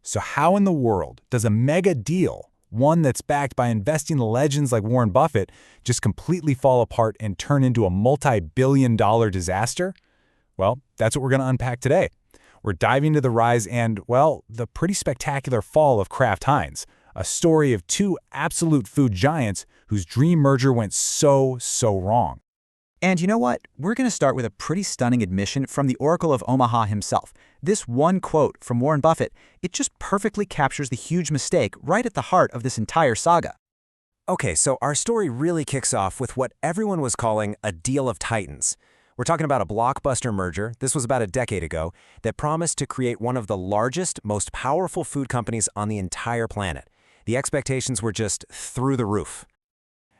So how in the world does a mega deal, one that's backed by investing legends like Warren Buffett, just completely fall apart and turn into a multi-billion-dollar disaster? Well, that's what we're going to unpack today. We're diving into the rise and, well, the pretty spectacular fall of Kraft Heinz, a story of two absolute food giants whose dream merger went so wrong. And you know what? We're going to start with a pretty stunning admission from the Oracle of Omaha himself. This one quote from Warren Buffett, it just perfectly captures the huge mistake right at the heart of this entire saga. Okay, so our story really kicks off with what everyone was calling a deal of titans. We're talking about a blockbuster merger, this was about a decade ago, that promised to create one of the largest, most powerful food companies on the entire planet. The expectations were just through the roof.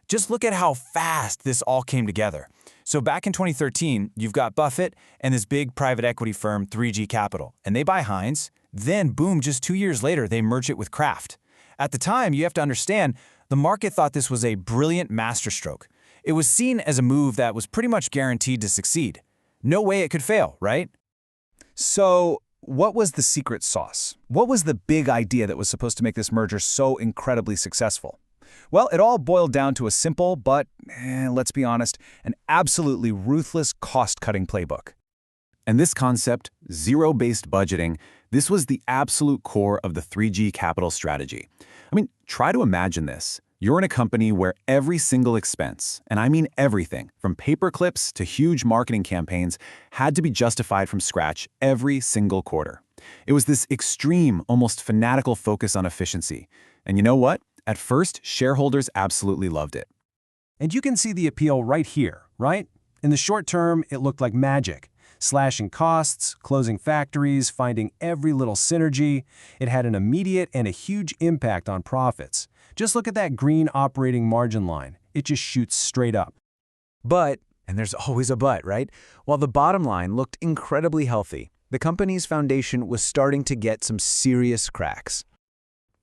Just look at how fast this all came together. So back in 2013, you've got Buffett and this big private equity firm, 3G Capital, and they buy Heinz. Then, boom, just 2 years later, they merge it with Kraft. At the time, you have to understand, the market thought this was a brilliant masterstroke. It was seen as a move that was pretty much guaranteed to succeed. No way it could fail, right? So, what was the secret sauce? What was the big idea that was supposed to make this merger so incredibly successful? Well, it all boiled down to a simple but, let's be honest, an absolutely ruthless cost-cutting playbook. And this concept, zero-based budgeting, this was the absolute core of the 3G Capital strategy. I mean, try to imagine this. You're in a company where every single expense, and I mean everything, from paper clips to huge marketing campaigns, had to be justified from scratch every single quarter. It was this extreme, almost fanatical focus on efficiency. And you know what? At first, shareholders absolutely loved it. And you can see the appeal right here, right? In the short term, it looked like magic. Slashing costs, closing factories, finding every little synergy. It had an immediate and a huge impact on profits. Just look at that green operating margin line. It just shoots straight up. But, and there's always a but, right? While the bottom line looked incredibly healthy, the company's foundation was starting to get some serious cracks.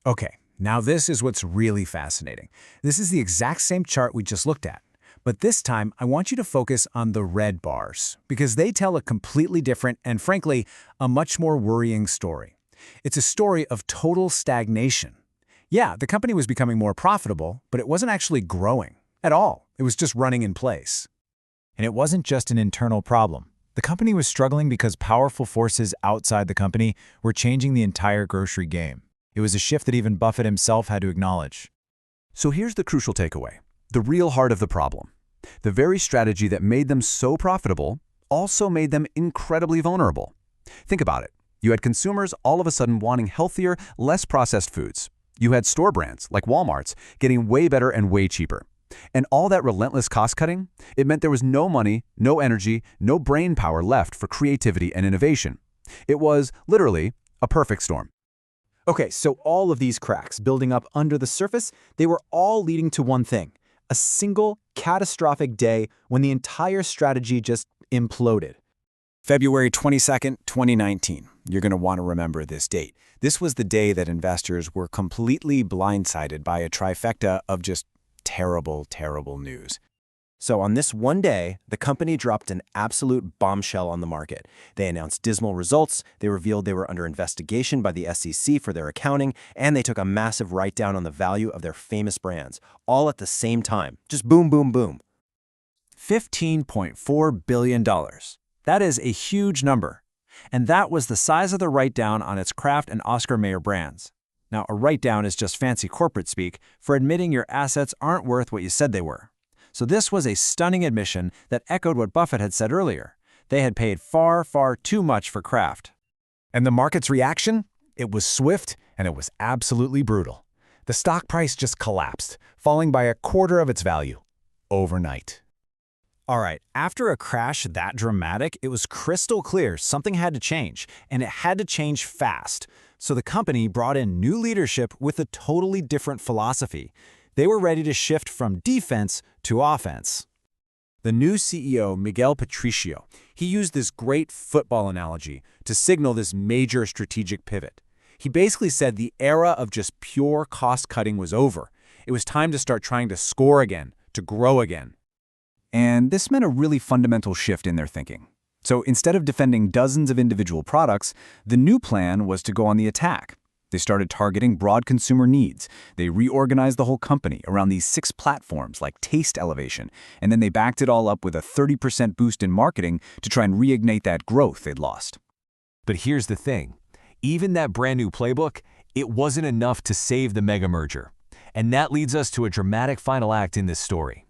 Okay, now this is what's really fascinating. This is the exact same chart we just looked at. But this time, I want you to focus on the red bars, because they tell a completely different and, frankly, a much more worrying story. It's a story of total stagnation. Yeah, the company was becoming more profitable, but it wasn't actually growing at all. It was just running in place. And it wasn't just an internal problem. The company was struggling because powerful forces outside the company were changing the entire grocery game. It was a shift that even Buffett himself had to acknowledge. So here's the crucial takeaway, the real heart of the problem. The very strategy that made them so profitable also made them incredibly vulnerable. Think about it. You had consumers all of a sudden wanting healthier, less processed foods. You had store brands, like Walmart's, getting way better and way cheaper. And all that relentless cost-cutting, it meant there was no money, no energy, no brain power left for creativity and innovation. It was, literally, a perfect storm. Okay, so all of these cracks building up under the surface, they were all leading to one thing, a single catastrophic day when the entire strategy just imploded. February 22nd, 2019. You're going to want to remember this date. This was the day that investors were completely blindsided by a trifecta of just terrible news. So on this one day, the company dropped an absolute bombshell on the market. They announced dismal results, they revealed they were under investigation by the SEC for their accounting, and they took a massive write-down on the value of their famous brands, all at the same time. Just boom, boom, boom. $15.4 billion. That is a huge number. And that was the size of the write-down on its Kraft and Oscar Mayer brands. Now, a write-down is just fancy corporate speak for admitting your assets aren't worth what you said they were. So this was a stunning admission that echoed what Buffett had said earlier. They had paid far too much for Kraft. And the market's reaction? It was swift and it was absolutely brutal. The stock price just collapsed, falling by a quarter of its value overnight. All right, after a crash that dramatic, it was crystal clear something had to change, and it had to change fast. So the company brought in new leadership with a totally different philosophy. They were ready to shift from defense to offense. The new CEO, Miguel Patricio, he used this great football analogy to signal this major strategic pivot. He basically said the era of just pure cost-cutting was over. It was time to start trying to score again, to grow again. And this meant a really fundamental shift in their thinking. So instead of defending dozens of individual products, the new plan was to go on the attack. They started targeting broad consumer needs. They reorganized the whole company around these 6 platforms like taste elevation, and then they backed it all up with a 30% boost in marketing to try and reignite that growth they'd lost. But here's the thing. Even that brand new playbook, it wasn't enough to save the mega merger. And that leads us to a dramatic final act in this story.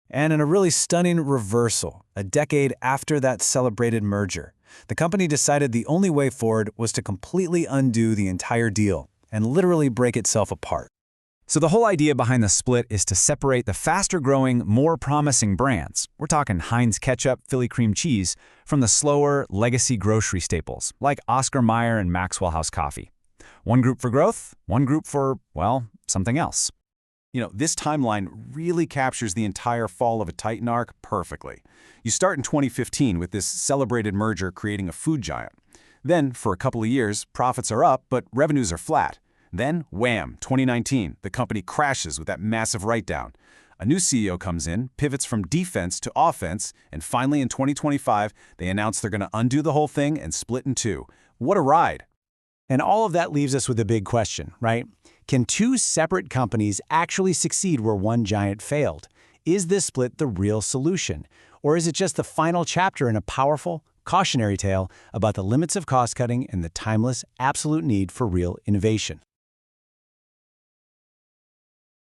And in a really stunning reversal, a decade after that celebrated merger, the company decided the only way forward was to completely undo the entire deal and literally break itself apart. So the whole idea behind the split is to separate the faster-growing, more promising brands, we're talking Heinz ketchup, Philly cream cheese, from the slower, legacy grocery staples, like Oscar Mayer and Maxwell House coffee. One group for growth, one group for, well, something else. You know, this timeline really captures the entire fall of a Titan arc perfectly. You start in 2015 with this celebrated merger creating a food giant. Then, for a couple of years, profits are up, but revenues are flat. Then, wham, 2019, the company crashes with that massive write-down. A new CEO comes in, pivots from defense to offense, and finally in 2025, they announce they're going to undo the whole thing and split in two. What a ride! And all of that leaves us with a big question, right? Can two separate companies actually succeed where one giant failed? Is this split the real solution? Or is it just the final chapter in a powerful, cautionary tale about the limits of cost-cutting and the timeless, absolute need for real innovation?